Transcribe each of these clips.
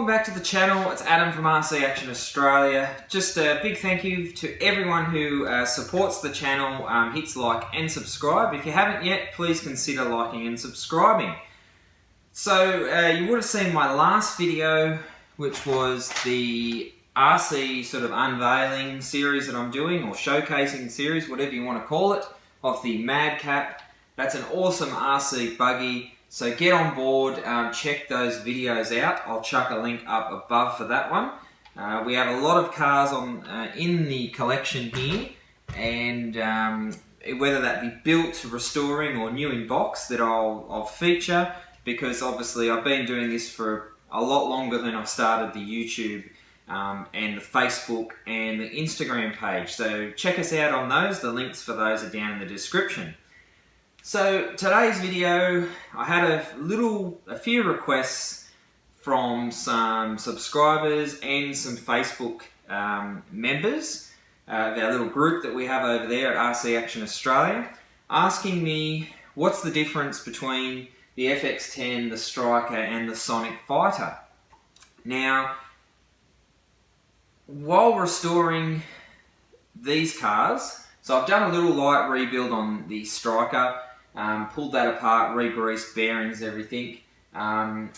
welcome back to the channel. It's Adam from RC Action Australia. Just a big thank you to everyone who supports the channel, hits like and subscribe. If you haven't yet, please consider liking and subscribing. So you would have seen my last video, which was the RC sort of unveiling series that I'm doing, or showcasing series, whatever you want to call it, of the Madcap. That's an awesome RC buggy. So get on board, check those videos out. I'll chuck a link up above for that one. We have a lot of cars on in the collection here, and whether that be built, restoring, or new in box, that I'll feature, because obviously I've been doing this for a lot longer than I've started the YouTube and the Facebook and the Instagram page. So check us out on those. The links for those are down in the description. So today's video, I had a few requests from some subscribers and some Facebook members, our little group that we have over there at RC Action Australia, asking me what's the difference between the FX10, the Striker and the Sonic Fighter. Now, while restoring these cars, so I've done a little light rebuild on the Striker, pulled that apart, re-greased bearings, everything. I've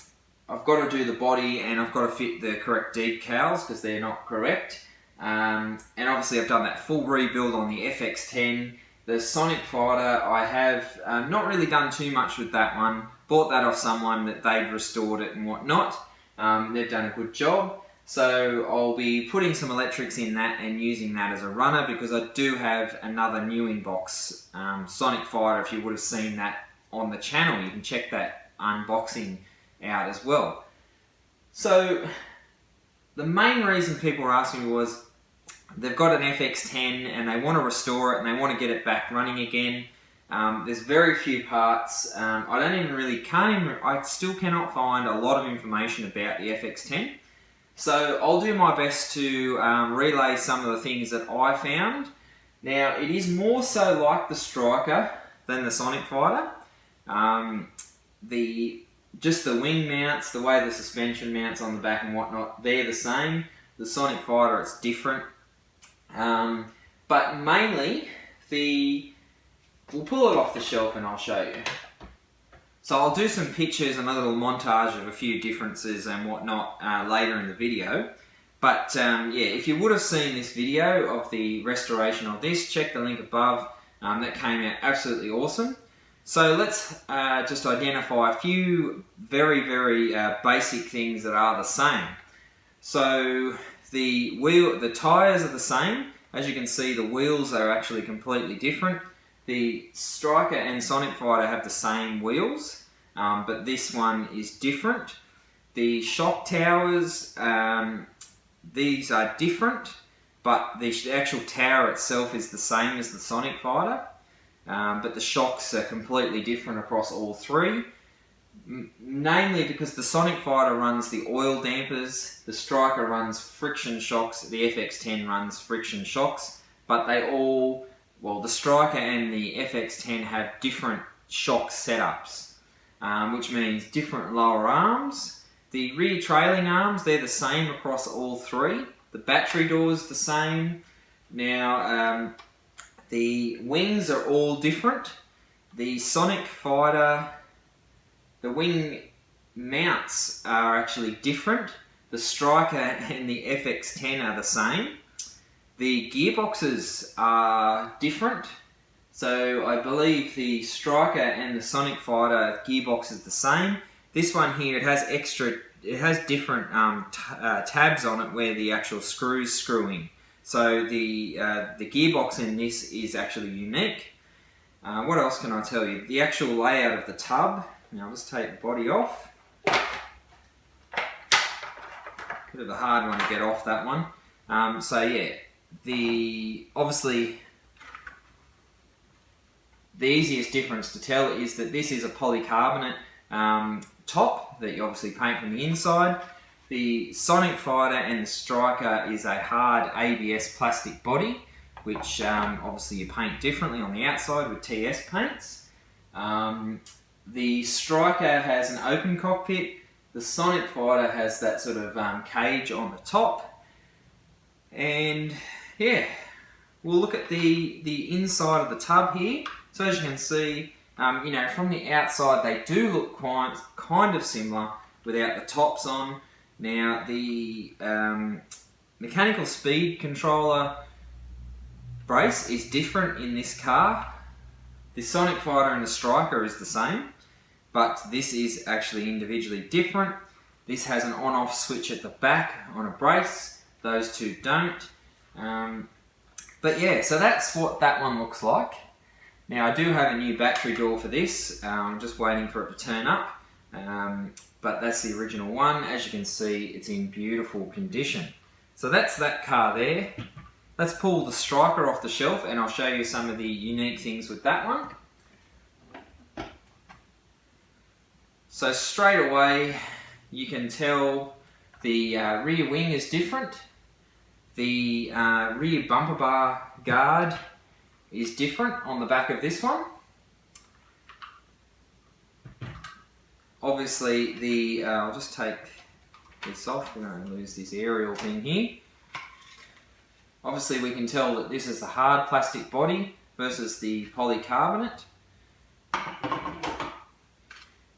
got to do the body, and I've got to fit the correct decals because they're not correct. And obviously I've done that full rebuild on the FX10. The Sonic Fighter, I have not really done too much with that one. Bought that off someone that they'd restored it and whatnot. They've done a good job. So I'll be putting some electrics in that and using that as a runner, because I do have another new in-box Sonic Fighter. If you would have seen that on the channel, you can check that unboxing out as well. So the main reason people were asking me was they've got an FX10 and they want to restore it and they want to get it back running again. There's very few parts. I still cannot find a lot of information about the FX10. So I'll do my best to relay some of the things that I found. Now, it is more so like the Striker than the Sonic Fighter. Just the wing mounts, the way the suspension mounts on the back and whatnot, they're the same. The Sonic Fighter, it's different. But mainly, we'll pull it off the shelf and I'll show you. So I'll do some pictures and a little montage of a few differences and whatnot later in the video. But yeah, if you would have seen this video of the restoration of this, check the link above. That came out absolutely awesome. So let's just identify a few very basic things that are the same. So the tyres are the same. As you can see, the wheels are actually completely different. The Striker and Sonic Fighter have the same wheels, but this one is different. The shock towers, these are different, but the actual tower itself is the same as the Sonic Fighter, but the shocks are completely different across all three. Namely because the Sonic Fighter runs the oil dampers, the Striker runs friction shocks, the FX10 runs friction shocks, but they all... Well, the Striker and the FX10 have different shock setups, which means different lower arms. The rear trailing arms, they're the same across all three. The battery door is the same. Now, the wings are all different. The Sonic Fighter, the wing mounts are actually different. The Striker and the FX10 are the same. The gearboxes are different, so I believe the Striker and the Sonic Fighter gearbox is the same. This one here, it has different tabs on it where the actual screws screw in. So the gearbox in this is actually unique. What else can I tell you? The actual layout of the tub. Now I'll just take the body off. Bit of a hard one to get off, that one. So yeah. Obviously, the easiest difference to tell is that this is a polycarbonate top that you obviously paint from the inside. The Sonic Fighter and the Striker is a hard ABS plastic body, which obviously you paint differently on the outside with TS paints. The Striker has an open cockpit. The Sonic Fighter has that sort of cage on the top. And yeah, we'll look at the inside of the tub here. So as you can see, you know, from the outside they do look kind of similar without the tops on. Now the mechanical speed controller brace is different in this car. The Sonic Fighter and the Striker is the same, but this is actually individually different. This has an on-off switch at the back on a brace. Those two don't. But yeah, so that's what that one looks like. Now I do have a new battery door for this. I'm just waiting for it to turn up. But that's the original one. As you can see, it's in beautiful condition. So that's that car there. Let's pull the Striker off the shelf and I'll show you some of the unique things with that one. So straight away, you can tell the rear wing is different. The rear bumper bar guard is different on the back of this one. Obviously, I'll just take this off. We're going to lose this aerial thing here. Obviously, we can tell that this is the hard plastic body versus the polycarbonate.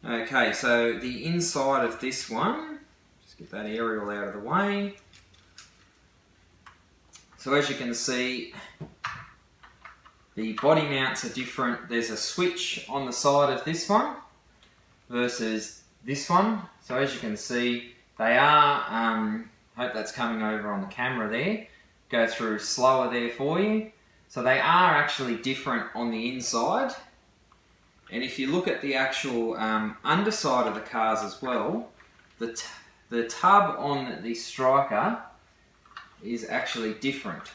Okay, so the inside of this one, just get that aerial out of the way. So as you can see, the body mounts are different. There's a switch on the side of this one versus this one. So as you can see, they are, hope that's coming over on the camera there, go through slower there for you. So they are actually different on the inside. And if you look at the actual underside of the cars as well, the tub on the Striker is actually different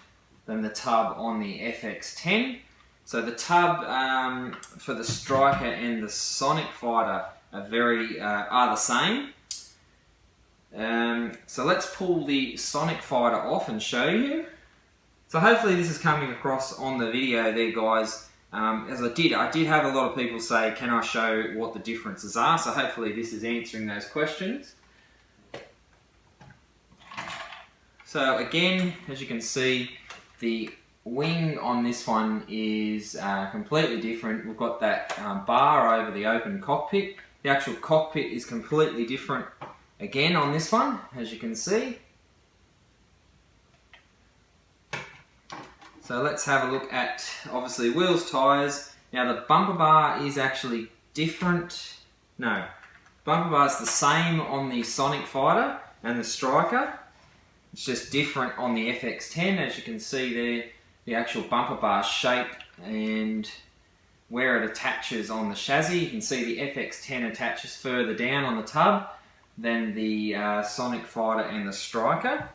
than the tub on the FX10. So the tub for the Striker and the Sonic Fighter are the same. So let's pull the Sonic Fighter off and show you. So hopefully this is coming across on the video there, guys. As I did have a lot of people say, can I show what the differences are? So hopefully this is answering those questions. So again, as you can see, the wing on this one is completely different. We've got that bar over the open cockpit. The actual cockpit is completely different again on this one, as you can see. So let's have a look at, obviously, wheels, tyres. Now the bumper bar is actually different. No, bumper bar is the same on the Sonic Fighter and the Striker. It's just different on the FX10. As you can see there, the actual bumper bar shape and where it attaches on the chassis. You can see the FX10 attaches further down on the tub than the Sonic Fighter and the Striker.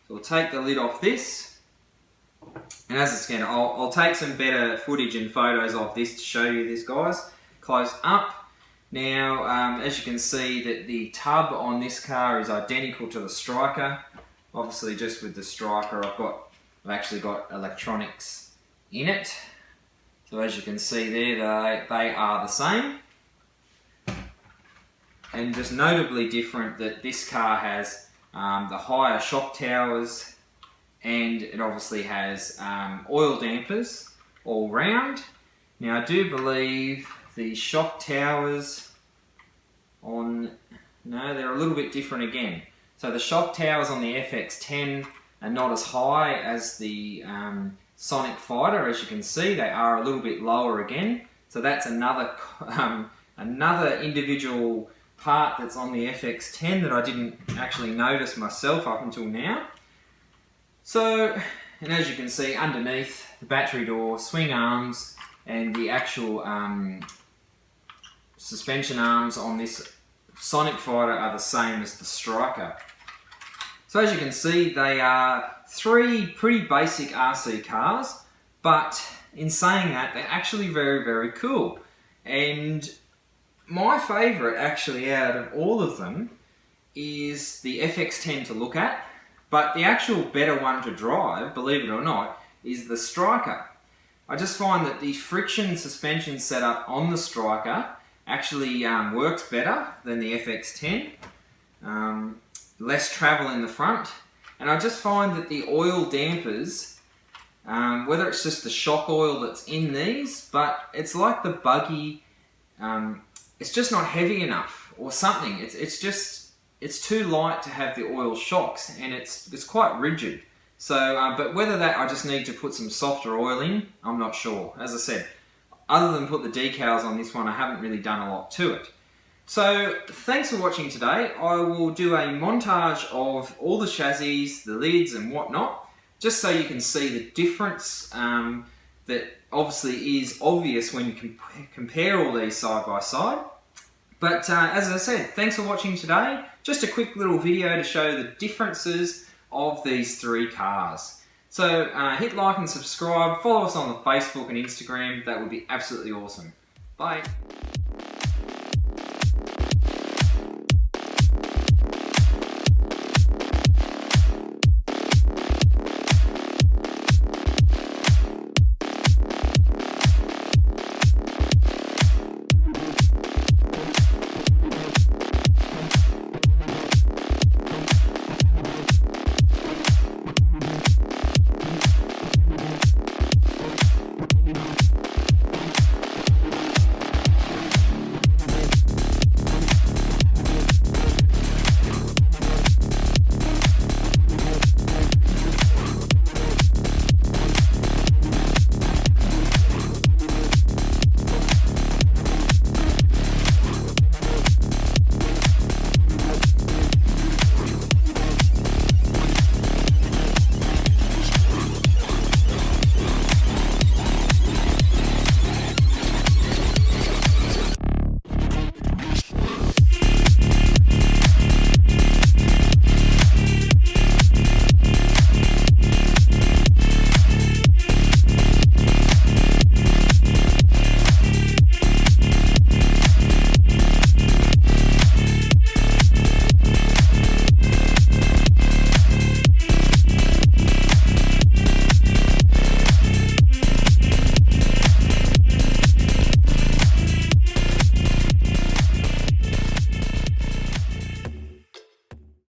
So we'll take the lid off this, and as it's going to, I'll take some better footage and photos of this to show you this, guys, close up. Now, as you can see, that the tub on this car is identical to the Striker. Obviously, just with the Striker, I've actually got electronics in it. So as you can see there, they are the same. And just notably different that this car has the higher shock towers, and it obviously has oil dampers all round. Now I do believe the shock towers no, they're a little bit different again. So the shock towers on the FX10 are not as high as the Sonic Fighter. As you can see, they are a little bit lower again. So that's another individual part that's on the FX10 that I didn't actually notice myself up until now. So, and as you can see, underneath the battery door, swing arms, and the actual suspension arms on this Sonic Fighter are the same as the Striker. So as you can see, they are three pretty basic RC cars, but in saying that, they're actually very, very cool. And my favourite, actually, out of all of them is the FX10 to look at, but the actual better one to drive, believe it or not, is the Striker. I just find that the friction suspension setup on the Striker actually works better than the FX10. Less travel in the front, and I just find that the oil dampers, whether it's just the shock oil that's in these, but it's like the Buggy, it's just not heavy enough or something. It's too light to have the oil shocks, and it's quite rigid. So, but whether that I just need to put some softer oil in, I'm not sure. As I said, other than put the decals on this one, I haven't really done a lot to it. So, thanks for watching today. I will do a montage of all the chassis, the lids and whatnot, just so you can see the difference that obviously is obvious when you compare all these side by side. But as I said, thanks for watching today. Just a quick little video to show the differences of these three cars. So hit like and subscribe, follow us on the Facebook and Instagram, that would be absolutely awesome. Bye.